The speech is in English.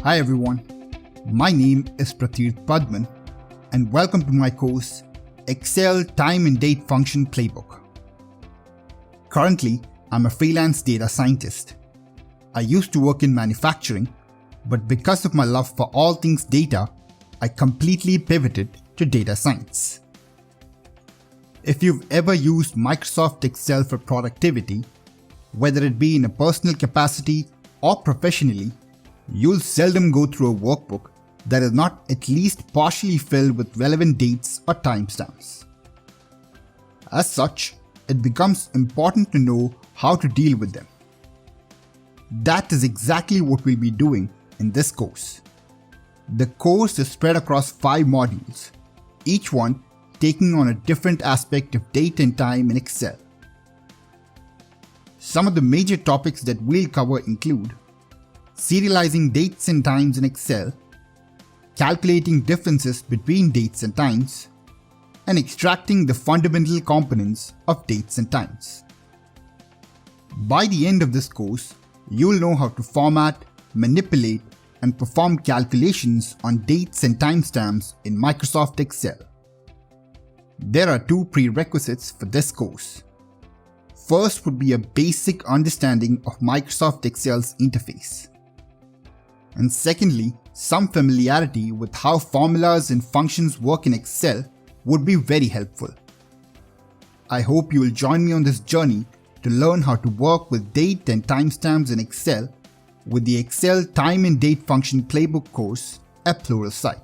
Hi everyone, my name is Pratheerth Padman and welcome to my course Excel Time and Date Function Playbook. Currently, I'm a freelance data scientist. I used to work in manufacturing, but because of my love for all things data, I completely pivoted to data science. If you've ever used Microsoft Excel for productivity, whether it be in a personal capacity or professionally, you'll seldom go through a workbook that is not at least partially filled with relevant dates or timestamps. As such, it becomes important to know how to deal with them. That is exactly what we'll be doing in this course. The course is spread across 5 modules, each one taking on a different aspect of date and time in Excel. Some of the major topics that we'll cover include serializing dates and times in Excel, calculating differences between dates and times, and extracting the fundamental components of dates and times. By the end of this course, you'll know how to format, manipulate, and perform calculations on dates and timestamps in Microsoft Excel. There are 2 prerequisites for this course. First would be a basic understanding of Microsoft Excel's interface. And secondly, some familiarity with how formulas and functions work in Excel would be very helpful. I hope you will join me on this journey to learn how to work with date and timestamps in Excel with the Excel Time and Date Function Playbook course at Pluralsight.